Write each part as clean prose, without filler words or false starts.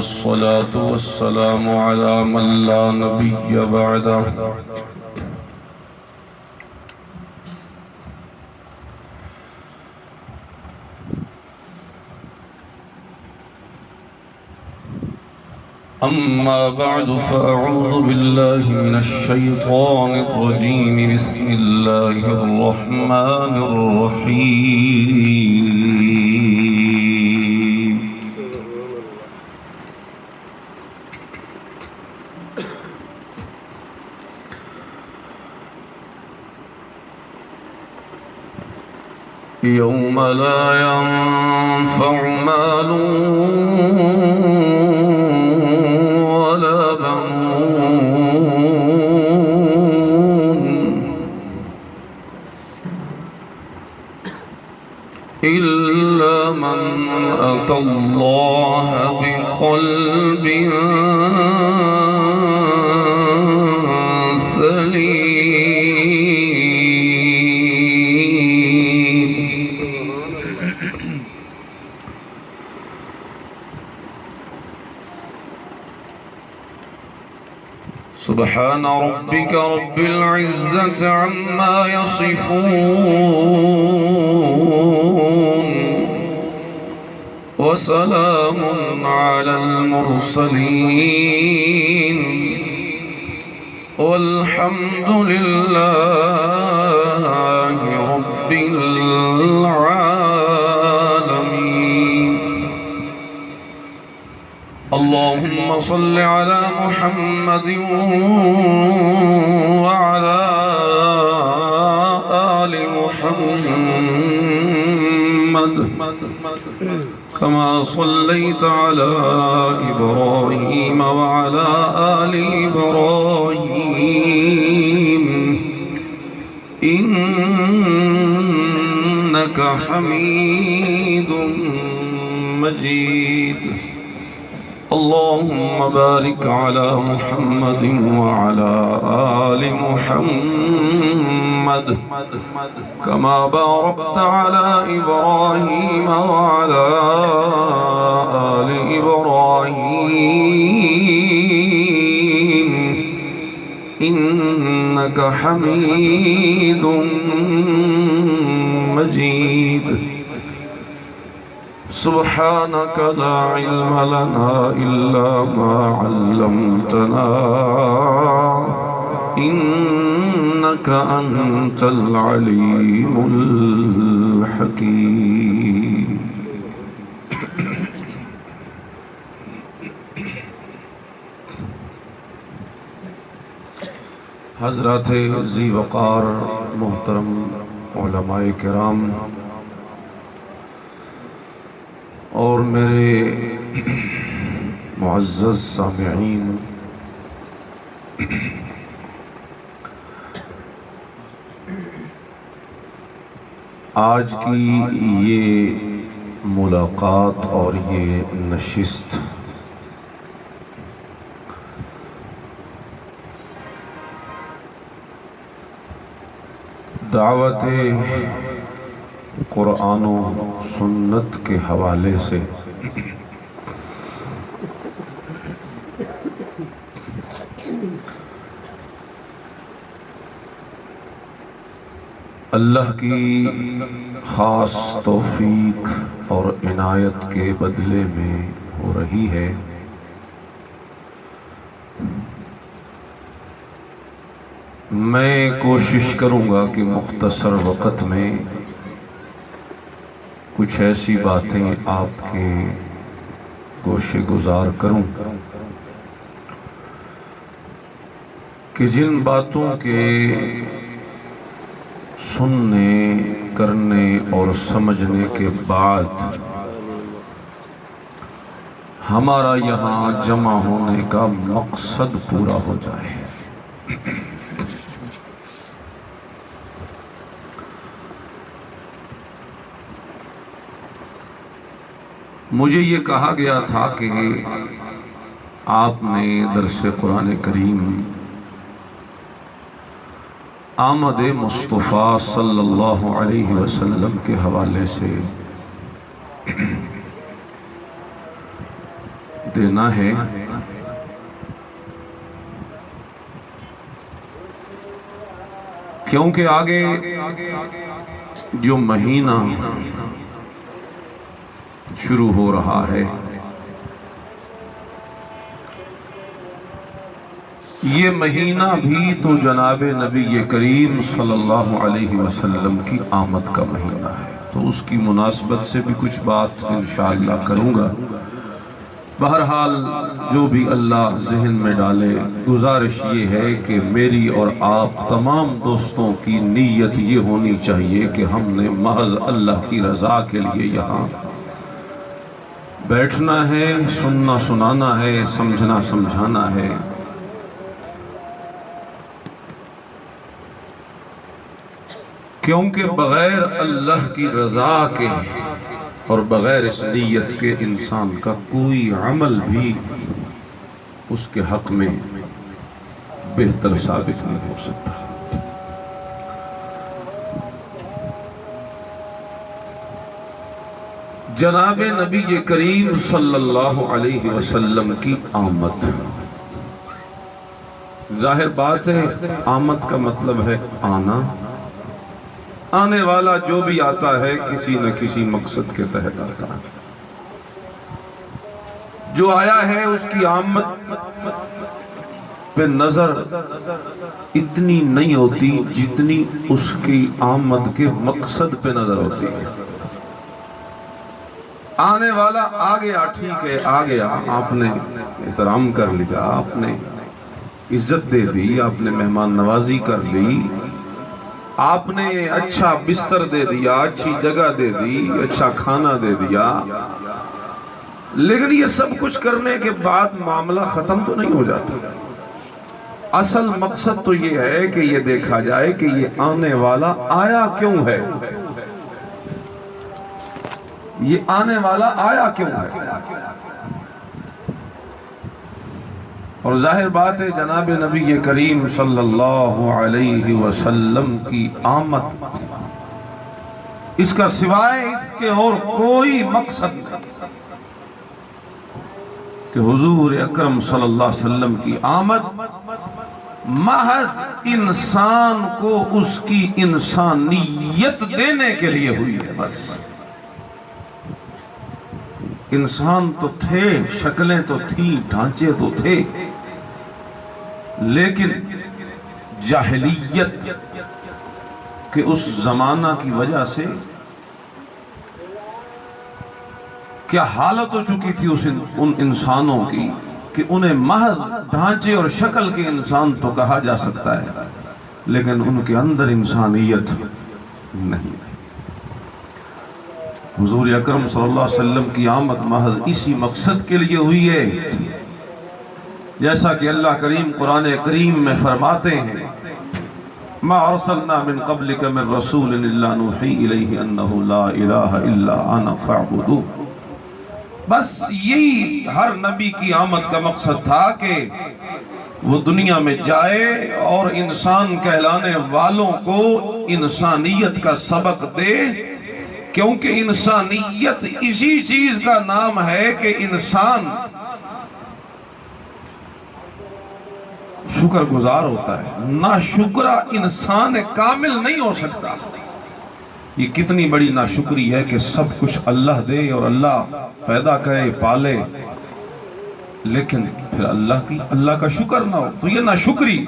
والصلاة والسلام على من لا نبي بعده أما بعد فأعوذ بالله من الشيطان الرجيم بسم الله الرحمن الرحيم يوم لا ينفع مال إلا من أتى الله بقلب سليم سبحان ربك رب العزة عما يصفون وسلام على المرسلين والحمد لله رب العالمين. اللهم صل على محمد وعلى آل محمد كما صليت على إبراهيم وعلى آل إبراهيم إنك حميد مجيد. اللهم بارك على محمد وعلى آل محمد كما باركت على إبراهيم وعلى آل إبراهيم إنك حميد مجيد. سبحانك لا علم لنا إلا ما علمتنا إنك أنت العليم الحكيم. حضرات ذی وقار محترم علماء کرام اور میرے معزز سامعین، آج کی یہ ملاقات اور یہ نشست دعوت قرآن و سنت کے حوالے سے اللہ کی خاص توفیق اور عنایت کے بدلے میں ہو رہی ہے. میں کوشش کروں گا کہ مختصر وقت میں کچھ ایسی باتیں آپ کے گوشے گزار کروں کہ جن باتوں کے سننے، کرنے اور سمجھنے کے بعد ہمارا یہاں جمع ہونے کا مقصد پورا ہو جائے. مجھے یہ کہا گیا تھا کہ آپ نے درس قرآن کریم آمد مصطفیٰ صلی اللہ علیہ وسلم کے حوالے سے دینا ہے، کیونکہ آگے جو مہینہ شروع ہو رہا ہے یہ مہینہ بھی تو جناب نبی کریم صلی اللہ علیہ وسلم کی آمد کا مہینہ ہے، تو اس کی مناسبت سے بھی کچھ بات انشاءاللہ کروں گا۔ بہرحال جو بھی اللہ ذہن میں ڈالے، گزارش یہ ہے کہ میری اور آپ تمام دوستوں کی نیت یہ ہونی چاہیے کہ ہم نے محض اللہ کی رضا کے لیے یہاں بیٹھنا ہے، سننا سنانا ہے، سمجھنا سمجھانا ہے۔ کیونکہ بغیر اللہ کی رضا کے اور بغیر اس نیت کے انسان کا کوئی عمل بھی اس کے حق میں بہتر ثابت نہیں ہو سکتا۔ جناب نبی کریم صلی اللہ علیہ وسلم کی آمد، ظاہر بات ہے آمد کا مطلب ہے آنا، آنے والا جو بھی آتا ہے کسی نہ کسی مقصد کے تحت آتا ہے۔ جو آیا ہے اس کی آمد پہ نظر اتنی نہیں ہوتی جتنی اس کی آمد کے مقصد پہ نظر ہوتی ہے۔ آنے والا آ گیا، ٹھیک ہے آ گیا، آپ نے احترام کر لیا، آپ نے عزت دے دی، آپ نے مہمان نوازی کر لی، آپ نے اچھا بستر دے دیا، اچھی جگہ دے دی، اچھا کھانا دے دیا، لیکن یہ سب کچھ کرنے کے بعد معاملہ ختم تو نہیں ہو جاتا۔ اصل مقصد تو یہ ہے کہ یہ دیکھا جائے کہ یہ آنے والا آیا کیوں ہے، یہ آنے والا آیا کیوں ہے۔ اور ظاہر بات ہے جناب نبی کریم صلی اللہ علیہ وسلم کی آمد، اس کا سوائے اس کے اور کوئی مقصد نہیں کہ حضور اکرم صلی اللہ علیہ وسلم کی آمد محض انسان کو اس کی انسانیت دینے کے لیے ہوئی ہے۔ بس انسان تو تھے، شکلیں تو تھیں، ڈھانچے تو تھے، لیکن جاہلیت کے اس زمانہ کی وجہ سے کیا حالت ہو چکی تھی ان انسانوں کی کہ انہیں محض ڈھانچے اور شکل کے انسان تو کہا جا سکتا ہے، لیکن ان کے اندر انسانیت نہیں۔ حضور اکرم صلی اللہ علیہ وسلم کی آمد محض اسی مقصد کے لیے ہوئی ہے، جیسا کہ اللہ کریم قرآن کریم میں فرماتے ہیں ما ارسلنا من قبلک من رسول الا نوحی الیہ انہ لا الہ الا انا فاعبدون۔ بس یہی ہر نبی کی آمد کا مقصد تھا کہ وہ دنیا میں جائے اور انسان کہلانے والوں کو انسانیت کا سبق دے، کیونکہ انسانیت اسی چیز کا نام ہے کہ انسان شکر گزار ہوتا ہے، ناشکرا انسان کامل نہیں ہو سکتا۔ یہ کتنی بڑی ناشکری ہے کہ سب کچھ اللہ دے اور اللہ پیدا کرے پالے، لیکن پھر اللہ کا شکر نہ ہو، تو یہ ناشکری۔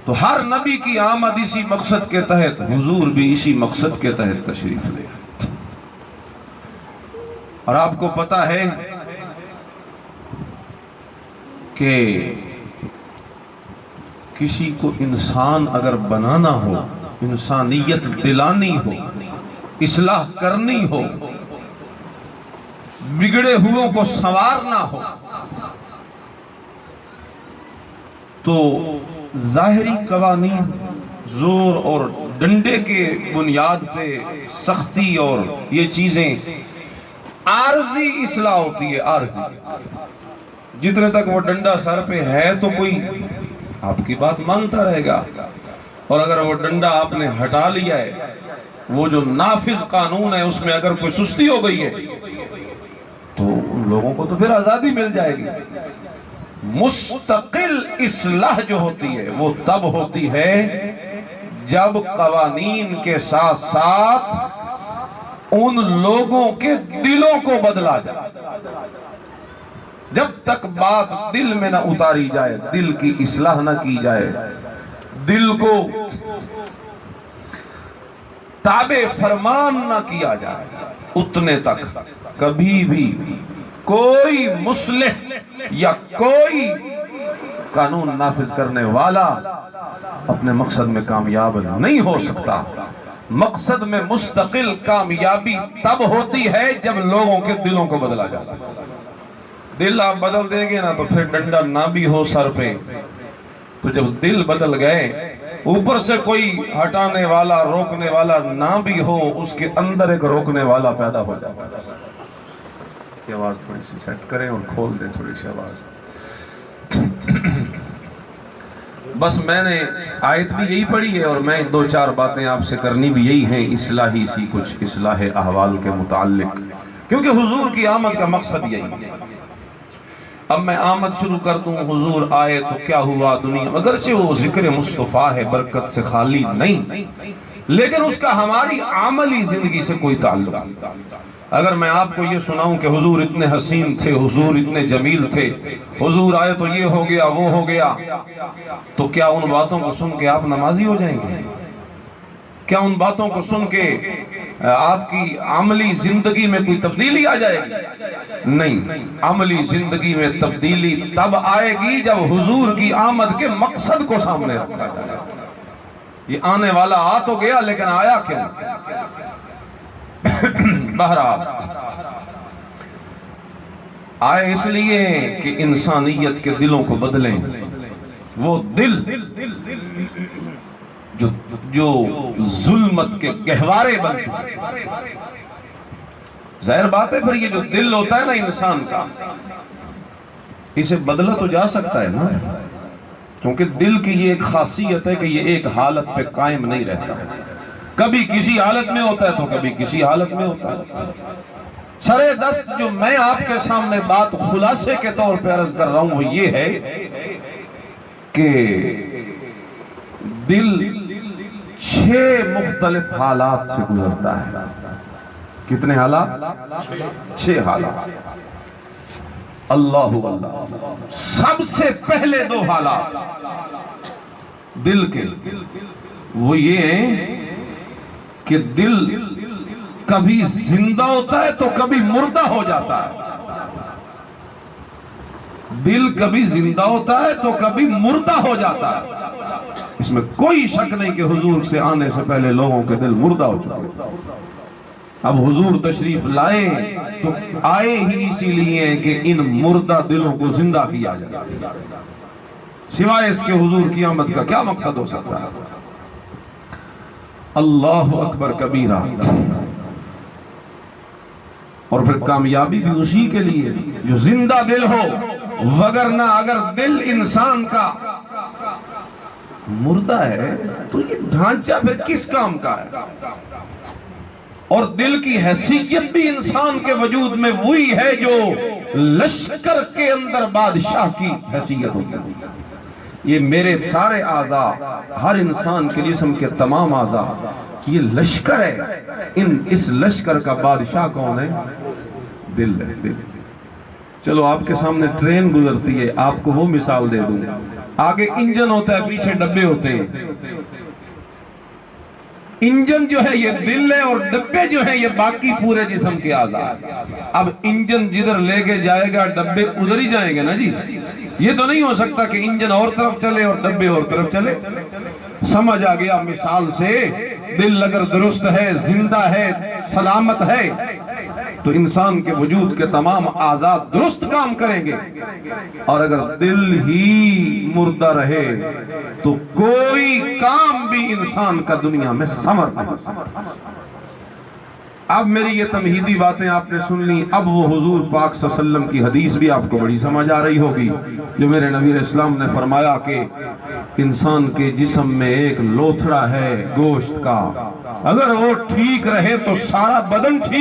تو ہر نبی کی آمد اسی مقصد کے تحت، حضور بھی اسی مقصد کے تحت تشریف لے۔ اور آپ کو پتا ہے کہ کسی کو انسان اگر بنانا ہو، انسانیت دلانی ہو، اصلاح کرنی ہو، بگڑے ہوئوں کو سنوارنا ہو، تو ظاہری قوانین، زور اور ڈنڈے کے بنیاد پہ سختی اور یہ چیزیں عارضی اصلاح ہوتی ہے، عارضی۔ جتنے تک وہ ڈنڈا سر پہ ہے تو کوئی آپ کی بات مانتا رہے گا، اور اگر وہ ڈنڈا آپ نے ہٹا لیا ہے، وہ جو نافذ قانون ہے اس میں اگر کوئی سستی ہو گئی ہے تو ان لوگوں کو تو پھر آزادی مل جائے گی۔ مستقل اصلاح جو ہوتی ہے وہ تب ہوتی ہے جب قوانین کے ساتھ ساتھ ان لوگوں کے دلوں کو بدلا جائے۔ جب تک بات دل میں نہ اتاری جائے، دل کی اصلاح نہ کی جائے، دل کو تابع فرمان نہ کیا جائے، اتنے تک کبھی بھی کوئی مصلح یا کوئی قانون نافذ کرنے والا اپنے مقصد میں کامیاب نہیں ہو سکتا۔ مقصد میں مستقل کامیابی تب ہوتی ہے جب لوگوں کے دلوں کو بدلا جاتا ہے۔ دل آپ بدل دیں گے نا تو پھر ڈنڈا نہ بھی ہو سر پہ، تو جب دل بدل گئے، اوپر سے کوئی ہٹانے والا روکنے والا نہ بھی ہو، اس کے اندر ایک روکنے والا پیدا ہو جاتا ہے۔ اس کی آواز تھوڑی سی سیٹ کریں اور کھول دیں تھوڑی سی آواز۔ بس میں نے آیت بھی یہی پڑھی ہے اور میں دو چار باتیں آپ سے کرنی بھی یہی ہیں، اصلاحی سی کچھ اصلاح احوال کے متعلق، کیونکہ حضور کی آمد کا مقصد یہی ہے۔ اب میں آمد شروع کر دوں، حضور آئے تو کیا ہوا دنیا، اگرچہ وہ ذکر مصطفیٰ ہے، برکت سے خالی نہیں، لیکن اس کا ہماری عملی زندگی سے کوئی تعلق نہیں۔ اگر میں آپ کو یہ سناؤں کہ حضور اتنے حسین تھے، حضور اتنے جمیل تھے، حضور آئے تو یہ ہو گیا وہ ہو گیا، تو کیا ان باتوں کو سن کے آپ نمازی ہو جائیں گے؟ کیا ان باتوں کو سن کے آپ کی عملی زندگی میں کوئی تبدیلی آ جائے گی؟ نہیں، عملی زندگی میں تبدیلی تب آئے گی جب حضور کی آمد کے مقصد کو سامنے رکھا جائے۔ یہ آنے والا آ تو گیا لیکن آیا کیا؟ بہرحال آئے اس لیے کہ انسانیت کے دلوں کو بدلیں، وہ دل جو ظلمت کے گہوارے بن چکے۔ ظاہر بات ہے پھر یہ جو دل ہوتا ہے نا انسان کا، اسے بدلا تو جا سکتا ہے نا، کیونکہ دل کی یہ ایک خاصیت ہے کہ یہ ایک حالت پہ قائم نہیں رہتا، کبھی کسی حالت میں ہوتا ہے تو کبھی کسی حالت میں ہوتا ہے۔ سرے دست جو میں آپ کے سامنے بات خلاصے کے طور پہ عرض کر رہا ہوں وہ یہ ہے کہ دل 6 مختلف حالات سے گزرتا ہے۔ کتنے حالات؟ 6 حالات۔ اللہ اللہ، سب سے پہلے 2 حالات دل کے وہ یہ ہیں کہ دل کبھی زندہ ہوتا ہے تو کبھی مردہ ہو جاتا ہے۔ دل کبھی زندہ ہوتا ہے تو کبھی مردہ ہو جاتا ہے۔ اس میں کوئی شک نہیں کہ حضور سے آنے سے پہلے لوگوں کے دل مردہ ہو چکے۔ اب حضور تشریف لائے تو آئے ہی اسی لیے کہ ان مردہ دلوں کو زندہ کیا جائے، سوائے اس کے حضور کی آمد کا کیا مقصد ہو سکتا ہے؟ اللہ اکبر کبیرہ۔ اور پھر کامیابی بھی اسی کے لیے جو زندہ دل ہو، وگرنہ اگر دل انسان کا مردہ ہے تو یہ ڈھانچہ پھر کس کام کا ہے؟ اور دل کی حیثیت بھی انسان کے وجود میں وہی ہے جو لشکر کے اندر بادشاہ کی حیثیت ہوتی ہے۔ یہ میرے سارے اعضاء، ہر انسان کے جسم کے تمام اعضاء یہ لشکر ہے، اس لشکر کا بادشاہ کون ہے؟ دل ہے، دل۔ چلو آپ کے سامنے ٹرین گزرتی ہے، آپ کو وہ مثال دے دوں، آگے انجن ہوتا ہے، پیچھے ڈبے ہوتے ہیں۔ انجن جو ہے یہ دل ہے اور ڈبے جو ہیں یہ باقی پورے جسم کے اعضاء۔ اب انجن جدھر لے کے جائے گا ڈبے ادھر ہی جائیں گے نا جی۔ یہ تو نہیں ہو سکتا کہ انجن اور طرف چلے اور ڈبے اور طرف چلے۔ سمجھ آ گیا مثال سے، دل اگر درست ہے، زندہ ہے، سلامت ہے تو انسان کے وجود کے تمام اعضاء درست کام کریں گے، اور اگر دل ہی مردہ رہے تو کوئی کام بھی انسان کا دنیا میں ثمر نہیں۔ اب میری یہ تمہیدی باتیں آپ نے سن لی، اب وہ حضور پاک صلی اللہ علیہ وسلم کی حدیث بھی آپ کو بڑی سمجھ آ رہی ہوگی، جو میرے نبی علیہ السلام نے فرمایا کہ انسان کے جسم میں ایک لوتھڑا ہے گوشت کا، اگر وہ ٹھیک رہے تو سارا بدن ٹھیک